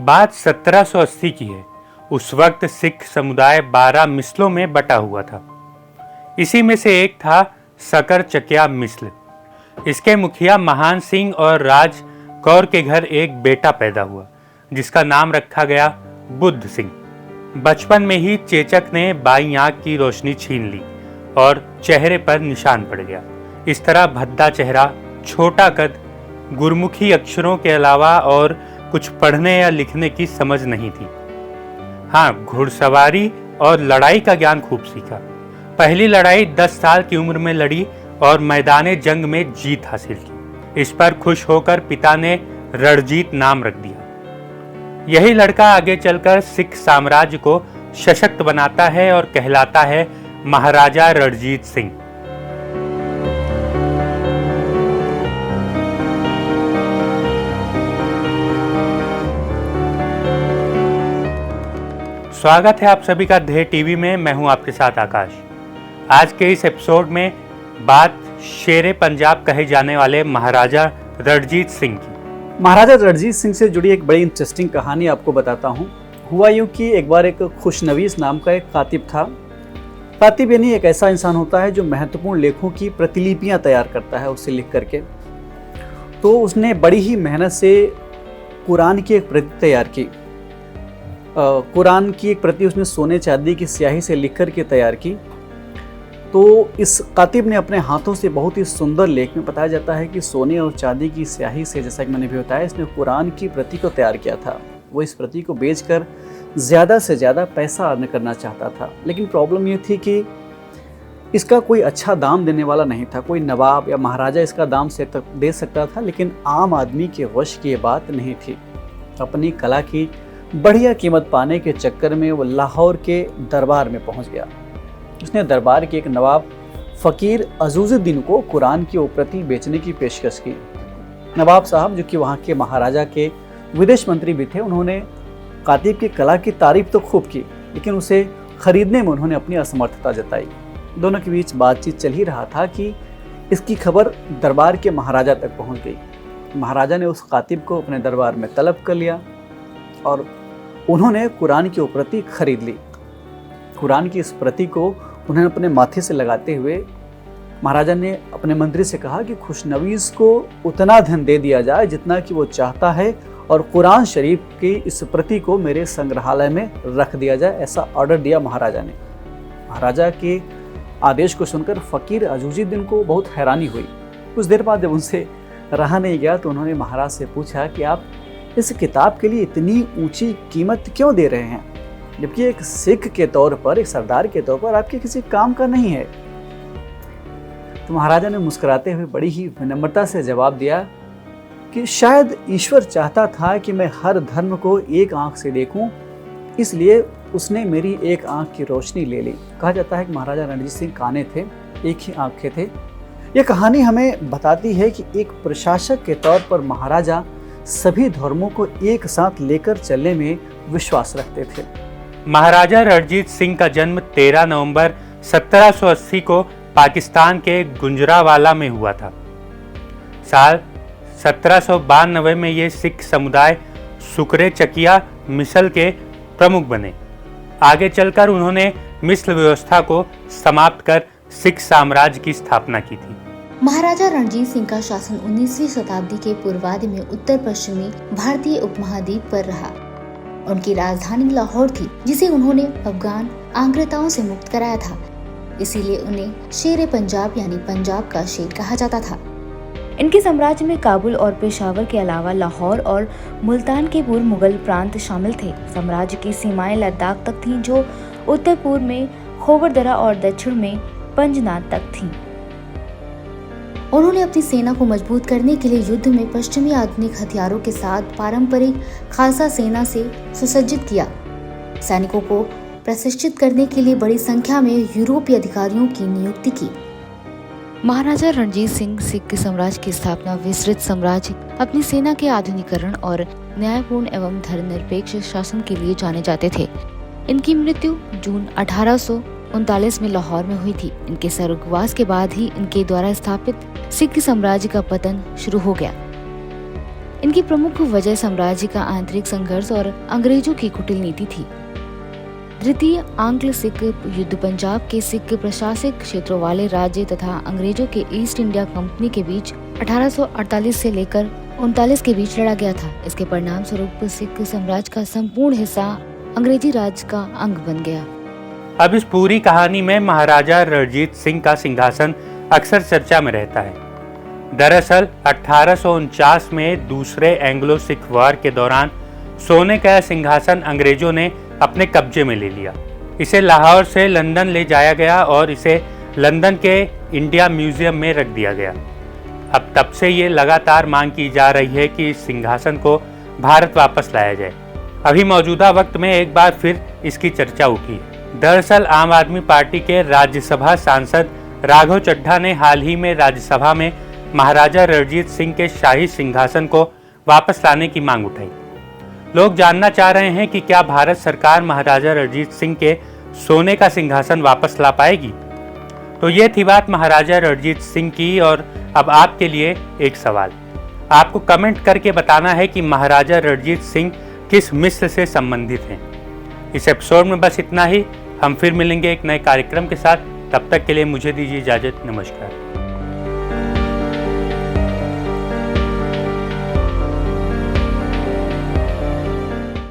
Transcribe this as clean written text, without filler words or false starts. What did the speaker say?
बात 1780 की है। उस वक्त सिख समुदाय 12 मिसलों में बटा हुआ था। इसी में से एक था सकर चकिया मिसल। इसके मुखिया महान सिंह और राज कौर के घर एक बेटा पैदा हुआ जिसका नाम रखा गया बुद्ध सिंह। बचपन में ही चेचक ने बाईं आंख की रोशनी छीन ली और चेहरे पर निशान पड़ गया। इस तरह भद्दा चेहरा, छोटा कद, गुरमुखी अक्षरों के अलावा और कुछ पढ़ने या लिखने की समझ नहीं थी। हाँ, घुड़सवारी और लड़ाई का ज्ञान खूब सीखा। पहली लड़ाई 10 साल की उम्र में लड़ी और मैदाने जंग में जीत हासिल की। इस पर खुश होकर पिता ने रणजीत नाम रख दिया। यही लड़का आगे चलकर सिख साम्राज्य को सशक्त बनाता है और कहलाता है महाराजा रणजीत सिंह। स्वागत है आप सभी का ध्येय टीवी में। मैं हूं आपके साथ आकाश। आज के इस एपिसोड में बात शेरे पंजाब कहे जाने वाले महाराजा रणजीत सिंह की। महाराजा रणजीत सिंह से जुड़ी एक बड़ी इंटरेस्टिंग कहानी आपको बताता हूं। हुआ यूं कि एक बार एक खुशनवीस नाम का एक कातिब था। कातिब यानी एक ऐसा इंसान होता है जो महत्वपूर्ण लेखों की प्रतिलिपियां तैयार करता है उसे लिख करके। तो उसने बड़ी ही मेहनत से कुरान की एक प्रति तैयार की। कुरान की एक प्रति उसने सोने चांदी की स्याही से लिख कर के तैयार की। तो इस कातिब ने अपने हाथों से बहुत ही सुंदर लेख में बताया जाता है कि सोने और चांदी की स्याही से, जैसा कि मैंने भी बताया, इसने कुरान की प्रति को तैयार किया था। वो इस प्रति को बेचकर ज़्यादा से ज़्यादा पैसा अर्न करना चाहता था। लेकिन प्रॉब्लम ये थी कि इसका कोई अच्छा दाम देने वाला नहीं था। कोई नवाब या महाराजा इसका दाम दे सकता था, लेकिन आम आदमी के वश की ये बात नहीं थी। अपनी कला की बढ़िया कीमत पाने के चक्कर में वो लाहौर के दरबार में पहुंच गया। उसने दरबार के एक नवाब फ़कीर अज़ूज़ुद्दीन को कुरान की वो प्रति बेचने की पेशकश की। नवाब साहब, जो कि वहाँ के महाराजा के विदेश मंत्री भी थे, उन्होंने कातिब की कला की तारीफ तो खूब की, लेकिन उसे खरीदने में उन्होंने अपनी असमर्थता जताई। दोनों के बीच बातचीत चल ही रहा था कि इसकी खबर दरबार के महाराजा तक पहुँच गई। महाराजा ने उस कातिब को अपने दरबार में तलब कर लिया और उन्होंने कुरान की वो प्रति खरीद ली। कुरान की इस प्रति को उन्होंने अपने माथे से लगाते हुए महाराजा ने अपने मंत्री से कहा कि खुशनवीस को उतना धन दे दिया जाए जितना कि वो चाहता है और कुरान शरीफ की इस प्रति को मेरे संग्रहालय में रख दिया जाए। ऐसा ऑर्डर दिया महाराजा ने। महाराजा के आदेश को सुनकर फ़कीर अज़ूज़ुद्दीन को बहुत हैरानी हुई। कुछ देर बाद जब उनसे रहा नहीं गया तो उन्होंने महाराज से पूछा कि आप इस किताब के लिए इतनी ऊंची कीमत क्यों दे रहे हैं, जबकि एक सिख के तौर पर, एक सरदार के तौर पर आपके किसी काम का नहीं है। तो महाराजा ने मुस्कुराते हुए बड़ी ही विनम्रता से जवाब दिया कि शायद ईश्वर चाहता था कि मैं हर धर्म को एक आंख से देखूं, इसलिए उसने मेरी एक आंख की रोशनी ले ली। कहा जाता है कि महाराजा रणजीत सिंह काने थे, एक ही आंख के थे। यह कहानी हमें बताती है कि एक प्रशासक के तौर पर महाराजा सभी धर्मों को एक साथ लेकर चलने में विश्वास रखते थे। महाराजा रणजीत सिंह का जन्म 13 नवंबर 1780 को पाकिस्तान के गुजरांवाला में हुआ था। साल 1792 में ये सिख समुदाय सुकरे चकिया मिसल के प्रमुख बने। आगे चलकर उन्होंने मिसल व्यवस्था को समाप्त कर सिख साम्राज्य की स्थापना की थी। महाराजा रणजीत सिंह का शासन 19वीं शताब्दी के पूर्वार्ध में उत्तर पश्चिमी भारतीय उपमहाद्वीप पर रहा। उनकी राजधानी लाहौर थी, जिसे उन्होंने अफगान आक्रांताओं से मुक्त कराया था। इसीलिए उन्हें शेरे पंजाब यानी पंजाब का शेर कहा जाता था। इनके साम्राज्य में काबुल और पेशावर के अलावा लाहौर और मुल्तान के पूर्व मुगल प्रांत शामिल थे। साम्राज्य की सीमाएं लद्दाख तक थीं, जो उत्तर पूर्व में खोबर दरा और दक्षिण में पंजनाद तक थीं। उन्होंने अपनी सेना को मजबूत करने के लिए युद्ध में पश्चिमी आधुनिक हथियारों के साथ पारंपरिक खालसा सेना से सुसज्जित किया। सैनिकों को प्रशिक्षित करने के लिए बड़ी संख्या में यूरोपीय अधिकारियों की नियुक्ति की। महाराजा रणजीत सिंह सिख साम्राज्य की स्थापना विस्तृत साम्राज्य, अपनी सेना के आधुनिकीकरण और न्यायपूर्ण एवं धर्मनिरपेक्ष शासन के लिए जाने जाते थे। इनकी मृत्यु जून 1839 में लाहौर में हुई थी। इनके स्वर्गवास के बाद ही इनके द्वारा स्थापित सिख साम्राज्य का पतन शुरू हो गया। इनकी प्रमुख वजह साम्राज्य का आंतरिक संघर्ष और अंग्रेजों की कुटिल नीति थी। द्वितीय आंग्ल सिख युद्ध पंजाब के सिख प्रशासनिक क्षेत्रों वाले राज्य तथा अंग्रेजों के ईस्ट इंडिया कंपनी के बीच 1848 से लेकर 39 के बीच लड़ा गया था। इसके परिणाम स्वरूप सिख साम्राज्य का संपूर्ण हिस्सा अंग्रेजी राज का अंग बन गया। अब इस पूरी कहानी में महाराजा रणजीत सिंह का सिंहासन अक्सर चर्चा में रहता है। दरअसल 1849 में दूसरे एंग्लो सिख वार के दौरान सोने का सिंहासन अंग्रेजों ने अपने कब्जे में ले लिया। इसे लाहौर से लंदन ले जाया गया और इसे लंदन के इंडिया म्यूजियम में रख दिया गया। अब तब से ये लगातार मांग की जा रही है कि इस सिंहासन को भारत वापस लाया जाए। अभी मौजूदा वक्त में एक बार फिर इसकी चर्चा उठी है। दरअसल आम आदमी पार्टी के राज्यसभा सांसद राघव चड्ढा ने हाल ही में राज्यसभा में महाराजा रणजीत सिंह के शाही सिंहासन को वापस लाने की मांग उठाई। लोग जानना चाह रहे हैं कि क्या भारत सरकार महाराजा रणजीत सिंह के सोने का सिंहासन वापस ला पाएगी। तो ये थी बात महाराजा रणजीत सिंह की। और अब आपके लिए एक सवाल, आपको कमेंट करके बताना है कि महाराजा रणजीत सिंह किस मिस्र से संबंधित हैं। इस एपिसोड में बस इतना ही। हम फिर मिलेंगे एक नए कार्यक्रम के साथ। तब तक के लिए मुझे दीजिए इजाजत। नमस्कार।